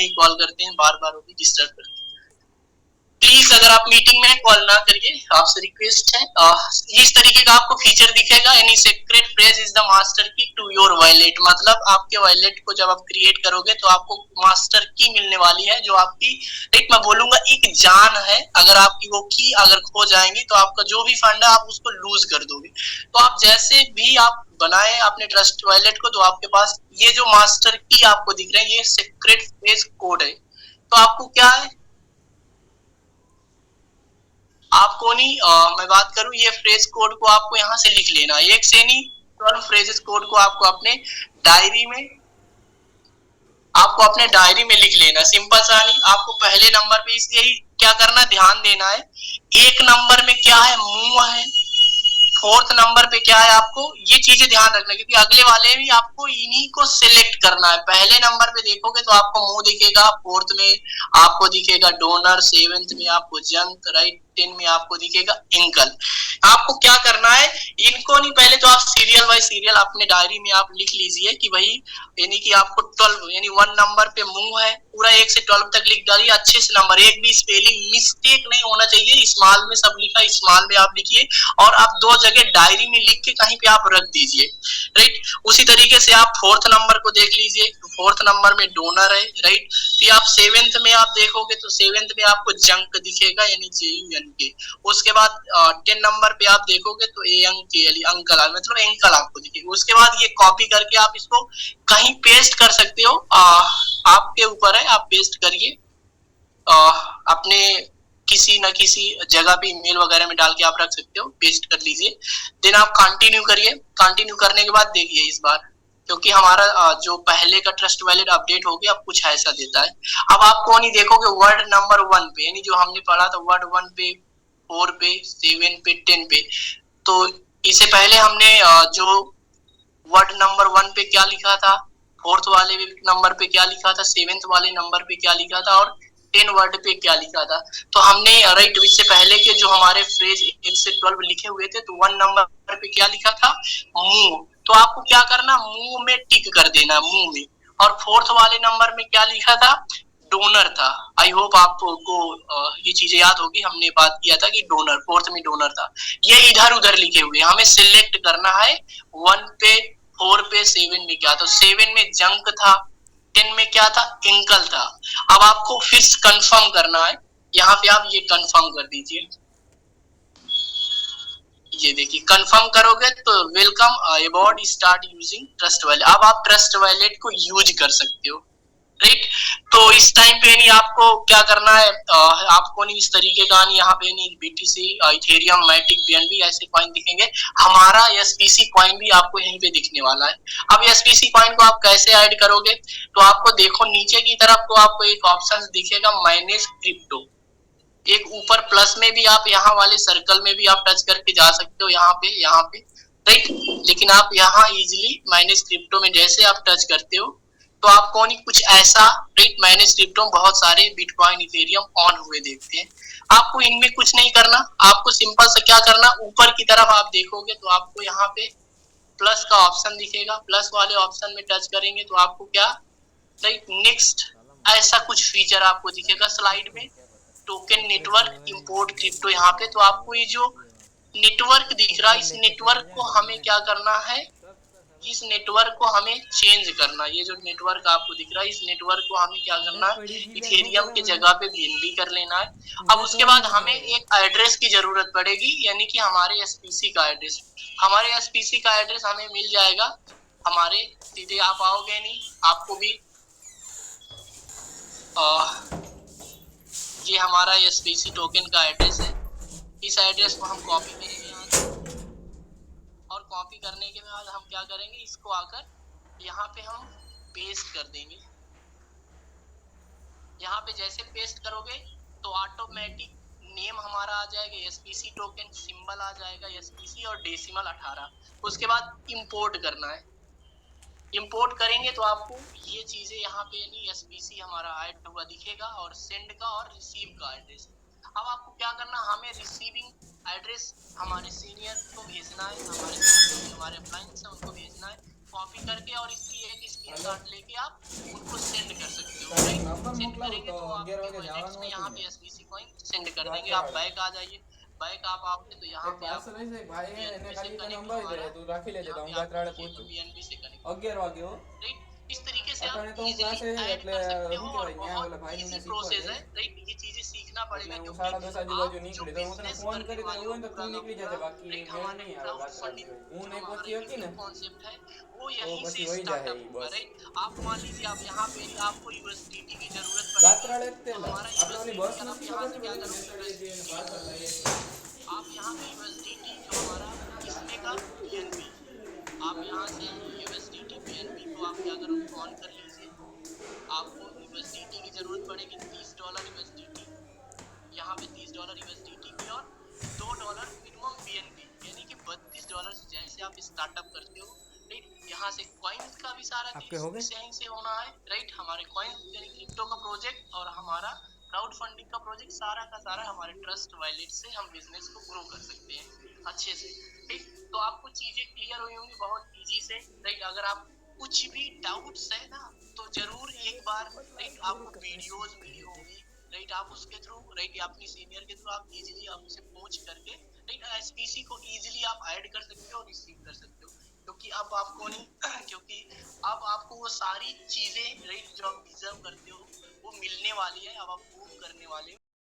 ही call करते हैं, बार बार वो भी डिस्टर्ब करते हैं। प्लीज अगर आप मीटिंग में कॉल ना करिए, आपसे रिक्वेस्ट है। इस तरीके का आपको फीचर दिखेगा, any secret phrase is the master की टू योर वॉलेट। मतलब आपके वॉलेट को जब आप क्रिएट करोगे तो आपको मास्टर की मिलने वाली है, जो आपकी एक मैं बोलूंगा एक जान है। अगर आपकी वो की अगर खो जाएंगी तो आपका जो भी फंड है आप उसको लूज कर दोगे। तो आप जैसे भी आप बनाए अपने ट्रस्ट वॉलेट को, तो आपके पास ये जो मास्टर की आपको दिख रहे हैं ये सीक्रेट फ्रेज कोड है। तो आपको क्या है, आपको नहीं मैं बात करूं, ये फ्रेज कोड को आपको यहाँ से लिख लेना, एक से नहीं 12 फ्रेजेस कोड को आपको अपने डायरी में लिख लेना। सिंपल सा नहीं, आपको पहले नंबर पे इसलिए क्या करना, ध्यान देना है। एक नंबर में क्या है, मुंह है। फोर्थ नंबर पे क्या है, आपको ये चीजें ध्यान रखना, क्योंकि अगले वाले भी आपको इन्हीं को सिलेक्ट करना है। पहले नंबर पे देखोगे तो आपको मुंह दिखेगा, फोर्थ में आपको दिखेगा डोनर, सेवेंथ में आपको जंक, राइट, 10 में आपको दिखेगा इंकल। आपको क्या करना है, इनको नहीं, पहले तो आप सीरियल बाय सीरियल अपने डायरी में आप लिख लीजिए कि भाई यानी कि आपको 12 यानी 1 नंबर पे मुंह है, पूरा 1 से 12 तक लिख डालिए अच्छे से नंबर, एक भी स्पेलिंग मिस्टेक नहीं होना चाहिए। स्मॉल में सब लिखा, स्मॉल में आप लिखिए, और आप 2 जगह डायरी में लिख के कहीं पे आप रख दीजिए, राइट। उसी तरीके से आप फोर्थ नंबर को देख लीजिए, फोर्थ नंबर में डोनर है, राइट। फिर आप सेवेंथ में आप देखोगे तो सेवेंथ में आपको जंक दिखेगा, यानी JUNK के। उसके बाद 10 नंबर पे आप देखोगे तो ANKL अंकल, मतलब एंकल आपको दिखेगा। उसके बाद ये कॉपी करके आप इसको कहीं पेस्ट कर सकते हो, आपके ऊपर है, आप पेस्ट करिए अपने किसी न किसी जगह पे ईमेल वगैरह में डाल के आप रख सकते हो, पेस्ट कर लीजिए। देन आप कंटिन्यू करिए। कंटिन्यू करने के बाद देखिए इस बार, क्योंकि हमारा जो पहले का ट्रस्ट वैलिड अपडेट हो गया, अब कुछ ऐसा देता है। अब आप कौन ही देखोगे वर्ड नंबर 1 पे, यानी जो हमने पढ़ा था वर्ड 1 पे, 4 पे, 7 पे, 10 पे। तो इससे पहले हमने जो वर्ड नंबर 1 पे क्या लिखा था, फोर्थ वाले नंबर पे क्या लिखा था, सेवेंथ वाले नंबर पे क्या लिखा था, और 10 वर्ड पे क्या लिखा था। तो हमने राइट इससे पहले के जो हमारे फ्रेज 1 से 12 लिखे हुए थे, तो 1 नंबर पे क्या लिखा था, मुंह। तो आपको क्या करना, मुंह में टिक कर देना, मुंह में। और फोर्थ वाले नंबर में क्या लिखा था, डोनर था। आई होप आपको ये चीजें याद होगी, हमने बात किया था कि डोनर, फोर्थ में डोनर था। ये इधर उधर लिखे हुए हमें सिलेक्ट करना है। 1 पे, 4 पे, 7 में क्या था, 7 में जंक था, 10 में क्या था, इंकल था। अब आपको फिर कंफर्म करना है, यहाँ पे आप ये कंफर्म कर दीजिए। ये देखिए कंफर्म करोगे तो welcome about start using trust wallet. अब आप ट्रस्ट वैलेट को यूज कर सकते हो, राइट। तो इस टाइम पे नहीं आपको क्या करना है, आपको नहीं इस तरीके का नहीं, यहाँ पे नहीं BTC, इथेरियम, मैटिक, BNB ऐसे कॉइन दिखेंगे। हमारा SPC कॉइन भी आपको यहीं पे दिखने वाला है। अब SPC कॉइन को आप कैसे ऐड करोगे, तो आपको देखो नीचे की तरफ को आपको एक ऑप्शन दिखेगा मैनेज क्रिप्टो, एक ऊपर प्लस में भी आप यहाँ वाले सर्कल में भी आप टच करके जा सकते हो, यहाँ पे राइट। लेकिन आप यहाँ इजिली मैनेज क्रिप्टो में जैसे आप टच करते हो तो आपको नहीं कुछ ऐसा, राइट, मैनेज क्रिप्टो में बहुत सारे बिटकॉइन, इथेरियम ऑन हुए देखते हैं। आपको इनमें कुछ नहीं करना, आपको सिंपल से क्या करना, ऊपर की तरफ आप देखोगे तो आपको यहाँ पे प्लस का ऑप्शन दिखेगा, प्लस वाले ऑप्शन में टच करेंगे तो आपको क्या, राइट, नेक्स्ट ऐसा कुछ फीचर आपको दिखेगा स्लाइड में, टोकन नेटवर्क इंपोर्ट क्रिप्टो। यहाँ पे तो आपको ये जो नेटवर्क दिख रहा है, इस नेटवर्क को हमें क्या करना है, इस नेटवर्क को हमें चेंज करना। ये जो नेटवर्क आपको दिख रहा है, इस नेटवर्क को हमें क्या करना है, इथेरियम के जगह पे BNB कर लेना है। अब उसके बाद हमें एक एड्रेस की जरूरत पड़ेगी, यानी कि हमारे SPC का एड्रेस। हमारे SPC का एड्रेस हमें मिल जाएगा, हमारे सीधे आप आओगे नहीं, आपको भी ये हमारा SPC टोकन का एड्रेस है। इस एड्रेस को हम कॉपी करेंगे यहाँ से, और कॉपी करने के बाद हम क्या करेंगे, इसको आकर यहाँ पे हम पेस्ट कर देंगे। यहाँ पे जैसे पेस्ट करोगे तो ऑटोमेटिक नेम हमारा आ जाएगा, SPC टोकन सिंबल आ जाएगा, SPC और डेसिमल 18। उसके बाद इंपोर्ट करना है। इंपोर्ट करेंगे तो आपको ये चीजें यहाँ पे यानी SPC हमारा ऐड हुआ दिखेगा, और सेंड का और रिसीव का एड्रेस। अब आपको क्या करना, हमें रिसीविंग एड्रेस हमारे सीनियर को भेजना है, हमारे अप्लायंस है उनको भेजना है, कॉपी करके और इसकी एक स्क्रीनशॉट लेके आप उनको सेंड कर सकते हो, राइट। सेंड करेंगे तो आपके वॉलेट्स में यहाँ पे एसबीसी कॉइन सेंड कर देंगे। आप बैक आ जाइए, बैक आप आओगे तो यहाँ पे आप बीएनबी से कनेक्ट हमारा, यहाँ पे आप कीजिए तो बीएनबी से कनेक्ट हो गया, राइट। इस तरीके से आप इजीली ऐड कर सकते हो और बहुत इजी प्रोसेस है, राइट। ये चीजें सीखना पड़ेगा क्योंकि आप जो बिजनेस करने वाले हो पूरा का पूरा, राइट, हमारे क्राउड फंडिंग जो हमारा यूट्यूब कॉन्सेप्ट है वो यहीं से स्टार्टअप होगा, राइट। आप मान लीजिए आप यहाँ पे आपको यूएसडीटी की जरूरत पड़ेगी तो हमारा यूएसडीटी आप यहाँ से क्या करोगे, यूएसडीटी आप यहाँ पे यूएसडीटी जो हमारा किसमें का बीएनबी, आप यहाँ से यूएसडीटी बीएनबी को आप क्या करोगे, ऑन कर लीजिए। आपको यूएसडीटी की जरूरत पड़ेगी $30 यूएसडीटी, यहाँ पे $30 यूएसडीटी की और $2 मिनिमम बीएनबी, यानी कि $32 से जैसे आप स्टार्टअप करते हो, राइट। यहाँ से कॉइन्स का भी सारा चीज यहीं से होना है, राइट। हमारे कॉइन्स यानी क्रिप्टो का प्रोजेक्ट और हमारा क्राउड फंडिंग का प्रोजेक्ट सारा का सारा हमारे ट्रस्ट वॉलेट से हम बिजनेस को ग्रो कर सकते हैं अच्छे से, ठीक। तो आपको चीजें क्लियर हुई होंगी बहुत इजी से, राइट। अगर आप कुछ भी डाउट्स है ना तो जरूर एक बार, राइट, आपको वीडियोस मिली होंगी, राइट, आप उसके थ्रू, राइट, अपनी सीनियर के थ्रू आप इजीली आप उसे पूछ करके, राइट, एसपीसी को इजीली आप ऐड कर सकते हो और रिसीव कर सकते हो, क्योंकि अब आपको नहीं क्योंकि अब आपको वो सारी चीजें, राइट, जो आप डिजर्व करते हो वो मिलने वाली है, अब आप प्रूव करने वाले हो।